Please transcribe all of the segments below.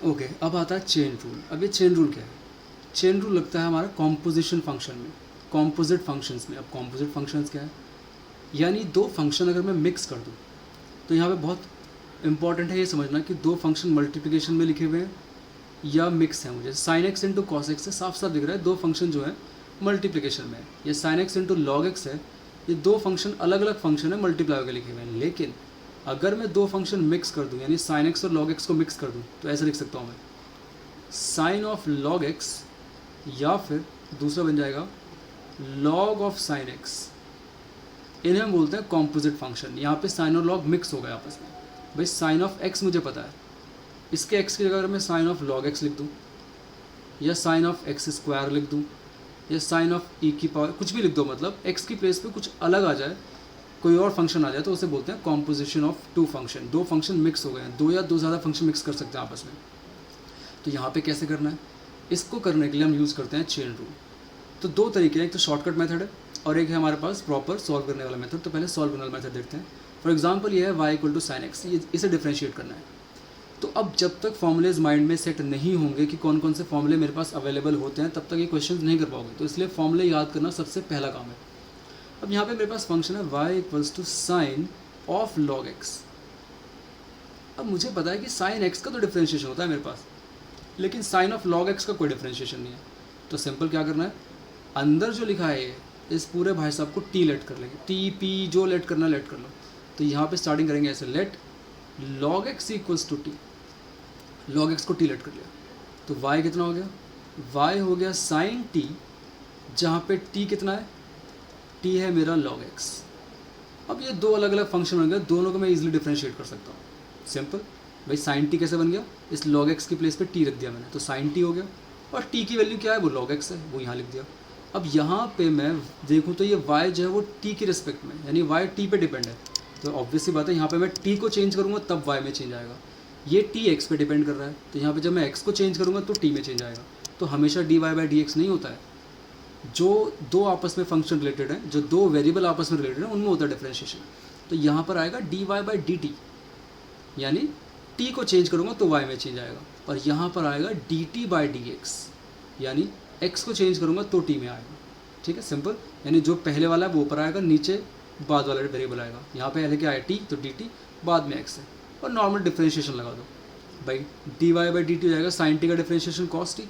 Okay, अब आता है चेन रूल। अब ये चेन रूल क्या है? चेन रूल लगता है हमारा कॉम्पोजिशन फंक्शन में, कॉम्पोजिट फंक्शंस में। अब कॉम्पोजिट फंक्शंस क्या है? यानी दो फंक्शन अगर मैं मिक्स कर दूँ, तो यहाँ पे बहुत इंपॉर्टेंट है ये समझना कि दो फंक्शन मल्टीप्लिकेशन में लिखे हुए हैं या मिक्स हैं। मुझे sine x into cos x से साफ साफ दिख रहा है दो फंक्शन जो है मल्टीप्लिकेशन में है। ये sine x into log x है, ये दो फंक्शन अलग अलग फंक्शन है, मल्टीप्लाई होकर लिखे हुए हैं। लेकिन अगर मैं दो फंक्शन मिक्स कर दूँ, यानी साइन एक्स और लॉग एक्स को मिक्स कर दूँ, तो ऐसे लिख सकता हूँ मैं, साइन ऑफ लॉग एक्स, या फिर दूसरा बन जाएगा लॉग ऑफ साइन एक्स। इन्हें हम बोलते हैं कॉम्पोजिट फंक्शन। यहाँ पे साइन और लॉग मिक्स हो गए आपस में। भाई साइन ऑफ एक्स मुझे पता है, इसके एक्स की जगह अगर मैं साइन ऑफ लॉग एक्स लिख दूँ, या साइन ऑफ एक्स स्क्वायर लिख दूँ, या साइन ऑफ ई की पावर, कुछ भी लिख दो, मतलब एक्स की प्लेस पे कुछ अलग आ जाए, कोई और फंक्शन आ जाए, तो उसे बोलते हैं कॉम्पोजिशन ऑफ टू फंक्शन। दो फंक्शन मिक्स हो गए हैं, दो या दो ज़्यादा फंक्शन मिक्स कर सकते हैं आपस में। तो यहाँ पे कैसे करना है? इसको करने के लिए हम यूज़ करते हैं चेन रूल। तो दो तरीके हैं, एक तो शॉर्टकट मेथड है और एक है हमारे पास प्रॉपर सॉल्व करने वाला मेथड। तो पहले सॉल्व करने वाला मेथड देखते हैं। फॉर एग्जाम्पल ये है y equal to sine x, इसे डिफ्रेंशिएट करना है। तो अब जब तक फॉर्मूलेज माइंड में सेट नहीं होंगे कि कौन कौन से फॉर्मूले मेरे पास अवेलेबल होते हैं, तब तक ये क्वेश्चन नहीं कर पाओगे। तो इसलिए फॉर्मूले याद करना सबसे पहला काम है। अब यहाँ पे मेरे पास फंक्शन है y equals to sine of log x. अब मुझे पता है कि साइन एक्स का तो डिफ्रेंशिएशन होता है मेरे पास, लेकिन साइन ऑफ लॉग एक्स का कोई डिफ्रेंशिएशन नहीं है। तो सिंपल क्या करना है, अंदर जो लिखा है इस पूरे भाई साहब को टी लेट कर लेंगे, टी पी जो लेट करना लेट कर लो। तो यहाँ पे स्टार्टिंग करेंगे ऐसे, let log x equals to t, log x को टी लेट कर लिया, तो y कितना हो गया, y हो गया साइन टी, जहाँ पे t कितना है, t है मेरा log x। अब ये दो अलग अलग फंक्शन बन गए, दोनों को मैं इजीली डिफरेंशिएट कर सकता हूँ। सिंपल भाई, साइन टी कैसे बन गया, इस log x की प्लेस पे t रख दिया मैंने, तो साइन टी हो गया, और t की वैल्यू क्या है, वो log x है, वो यहाँ लिख दिया। अब यहाँ पे मैं देखूँ तो ये y जो है वो t की रिस्पेक्ट में, यानी y t पे डिपेंड है। तो ऑब्वियस सी बात है, यहाँ पे मैं t को चेंज करूँगा तब y में चेंज आएगा। ये t x पे डिपेंड कर रहा है, तो यहाँ पे जब मैं x को चेंज करूँगा तो t में चेंज आएगा। तो हमेशा dy बाई डी एक्स नहीं होता है। जो दो आपस में फंक्शन रिलेटेड हैं, जो दो वेरिएबल आपस में रिलेटेड हैं, उनमें होता है डिफरेंशिएशन। तो यहाँ पर आएगा dy बाई डी टी, यानी t को चेंज करूँगा तो y में चेंज आएगा। और यहाँ पर आएगा dt बाई डी एक्स, यानी x को चेंज करूँगा तो t में आएगा। ठीक है, सिंपल। यानी जो पहले वाला है वो ऊपर आएगा, नीचे बाद वाला वेरिएबल आएगा। यहाँ पे पहले क्या है t, तो dt, बाद में x है, और नॉर्मल डिफरेंशिएशन लगा दो भाई, dy बाई डी टी हो जाएगा साइन टी का डिफरेंशिएशन कॉस टी।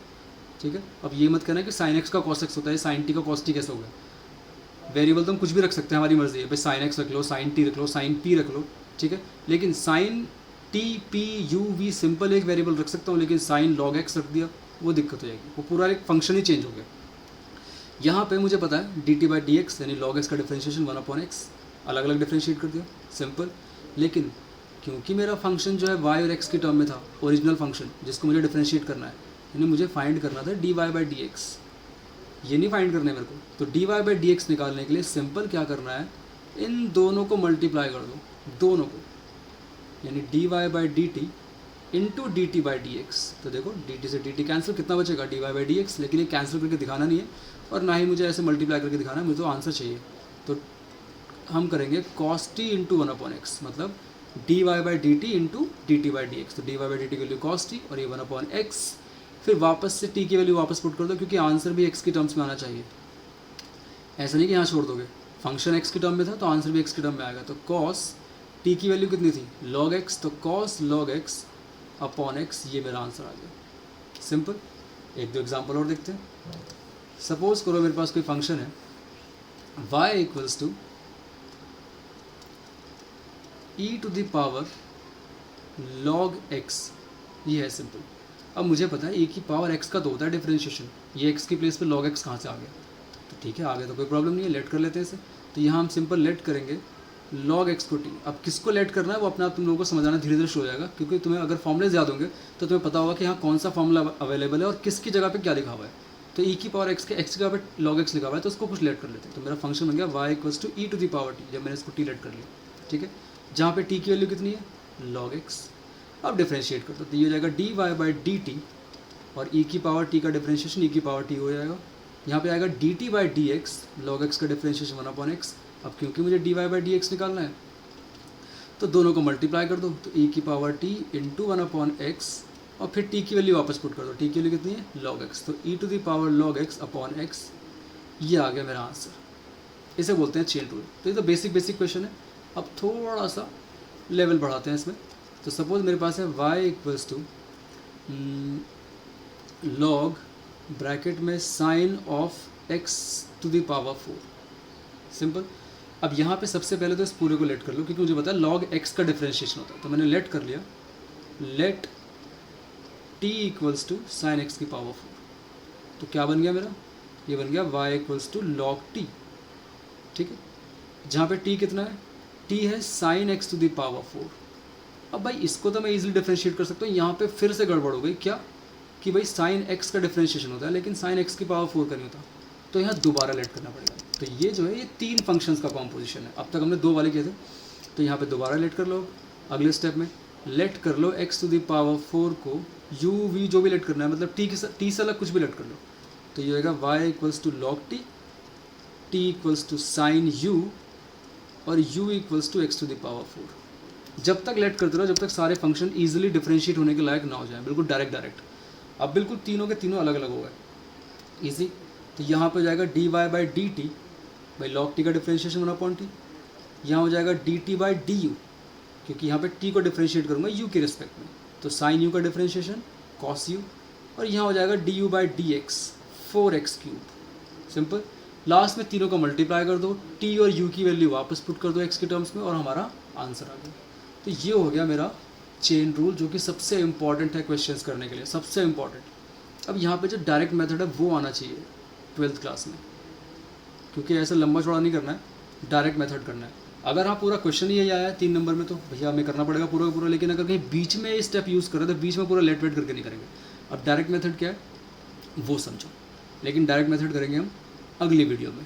ठीक है, अब ये मत करना कि साइन एक्स का कॉस एक्स होता है, साइन टी का कॉस टी कैसे होगा। वेरिएबल तो हम कुछ भी रख सकते हैं, हमारी मर्जी है भाई, साइन एक्स रख लो, साइन टी रख लो, साइन पी रख लो। ठीक है, लेकिन sine t p u v simple एक वेरिएबल रख सकता हूँ, लेकिन साइन लॉग एक्स रख दिया वो दिक्कत हो जाएगी, वो पूरा एक फंक्शन ही चेंज हो गया। यहाँ पे मुझे पता है D t by D x, यानी लॉग एक्स का डिफरेंशिएशन 1/x, अलग अलग डिफरेंशिएट कर दिया, सिंपल। लेकिन क्योंकि मेरा फंक्शन जो है y और x की टर्म में था, ओरिजिनल फंक्शन जिसको मुझे डिफरेंशिएट करना है, यानी मुझे फाइंड करना था dy बाई डी एक्स, ये नहीं फाइंड करना है मेरे को। तो dy बाई डी एक्स निकालने के लिए सिंपल क्या करना है, इन दोनों को मल्टीप्लाई कर दो, दोनों को, यानी dy by d T into D t by D x. तो देखो dt से dt कैंसिल, कितना बचेगा, dy बाई डी एक्स। लेकिन ये कैंसिल करके दिखाना नहीं है, और ना ही मुझे ऐसे मल्टीप्लाई करके दिखाना है, मुझे तो आंसर चाहिए। तो हम करेंगे cos t इंटू 1/x, मतलब dy by d T into D t by D x. तो dy बाई डी टी की वैल्यू cos t और ये 1/x, फिर वापस से t की वैल्यू वापस पुट कर दो, क्योंकि आंसर भी x की टर्म्स में आना चाहिए। ऐसा नहीं कि यहाँ छोड़ दोगे, फंक्शन x की टर्म में था तो आंसर भी x की टर्म में आएगा। तो cos t की वैल्यू कितनी थी, log x, तो cos log x upon x, ये मेरा आंसर आ गया। सिंपल। एक दो एग्जाम्पल और देखते हैं। सपोज करो मेरे पास कोई फंक्शन है y equals to e to the power log x, ये है सिंपल। अब मुझे पता है e की पावर x का तो होता है डिफरेंशिएशन, ये x की प्लेस पे log x कहाँ से आ गया, तो ठीक है आ गया तो कोई प्रॉब्लम नहीं है, लेट कर लेते हैं इसे। तो यहाँ हम सिंपल लेट करेंगे log x को t। अब किसको लेट करना है वो अपने आप तुम लोगों को समझाना धीरे धीरे शुरू हो जाएगा, क्योंकि तुम्हें अगर फॉर्मूलेज याद होंगे तो तुम्हें पता होगा कि यहाँ कौन सा फॉर्मूला अवेलेबल है और किसकी जगह पे क्या लिखा हुआ है। तो e की पावर x के x की जगह पे log x लिखा हुआ है, तो उसको कुछ लेट कर लेते हैं। तो मेरा फंक्शन बन गया y equals to e to the power t, जब मैंने इसको t लेट कर लिया। ठीक है, जहाँ पे t की वैल्यू कितनी है, log x। अब डिफ्रेंशिएट कर दो, तो ये हो जाएगा dy बाई डी टी, और e की पावर t का डिफ्रेंशिएशन e की पावर t हो जाएगा। यहाँ पे आएगा dt by D x, log x का डिफ्रेंशिएशन 1/x। अब क्योंकि मुझे dy बाई डी एक्स निकालना है, तो दोनों को मल्टीप्लाई कर दो, तो e की पावर t इंटू 1/x, और फिर टी की वैल्यू वापस पुट कर दो। टी की वैल्यू कितनी है log x, तो e to the power log x upon x, ये आ गया मेरा आंसर। इसे बोलते हैं चेन रूल। तो ये तो बेसिक क्वेश्चन है। अब थोड़ा सा लेवल बढ़ाते हैं इसमें। तो सपोज मेरे पास है y equals to log bracket में sine of x to the power 4। Simple. अब यहाँ पे सबसे पहले तो इस पूरे को लेट कर लो, क्योंकि मुझे पता है log x का डिफ्रेंशिएशन होता है। तो मैंने लेट कर लिया, let t equals to sine x की पावर 4। तो क्या बन गया मेरा, ये बन गया y equals to log t। ठीक है, जहाँ पे t कितना है, t है sine x to the power 4। अब भाई इसको तो मैं इजीली डिफ्रेंशिएट कर सकता हूँ। यहाँ पे फिर से गड़बड़ हो गई क्या, कि भाई साइन x का डिफ्रेंशिएशन होता है लेकिन साइन x की पावर 4 का नहीं होता। तो यहाँ दोबारा लेट करना पड़ेगा। तो ये जो है ये 3 फंक्शंस का कॉम्पोजिशन है। अब तक हमने 2 वाले किए थे, तो यहाँ पे दोबारा लेट कर लो। अगले स्टेप में लेट कर लो x टू द पावर 4 को u v जो भी लेट करना है, मतलब t से अलग कुछ भी लेट कर लो। तो ये होगा y equals to log t equals to sine u और u equals to x to the power 4। जब तक लेट करते रहो जब तक सारे फंक्शन ईजिली डिफ्रेंशिएट होने के लायक ना हो जाए, बिल्कुल डायरेक्ट। अब बिल्कुल तीनों के तीनों अलग अलग हो गए, ईजी। तो यहाँ पर जाएगा d y by d t by log t का डिफ्रेंशिएशन 1/t। यहाँ हो जाएगा d t by d u, क्योंकि यहाँ पे टी को डिफ्रेंशिएट करूँगा यू के रिस्पेक्ट में, तो साइन यू का डिफ्रेंशिएशन कॉस यू। और यहाँ हो जाएगा D you by D x 4x cube. Simple. Last में तीनों को मल्टीप्लाई कर दो, टी और यू की वैल्यू वापस पुट कर दो x के टर्म्स में, और हमारा आंसर आ गया। तो ये हो गया मेरा चेन रूल, जो कि सबसे इंपॉर्टेंट है क्वेश्चंस करने के लिए, सबसे इंपॉर्टेंट। अब यहाँ पे जो डायरेक्ट मेथड है वो आना चाहिए 12th क्लास में, क्योंकि ऐसा लंबा चौड़ा नहीं करना है, डायरेक्ट मेथड करना है। अगर हाँ पूरा क्वेश्चन ही यही आया है 3 नंबर में, तो भैया हमें करना पड़ेगा पूरा का पूरा। लेकिन अगर कहीं बीच में ये स्टेप यूज़ करें तो बीच में पूरा लेट वेट करके नहीं करेंगे। अब डायरेक्ट मेथड क्या है वो समझो, लेकिन डायरेक्ट मेथड करेंगे हम अगली वीडियो में।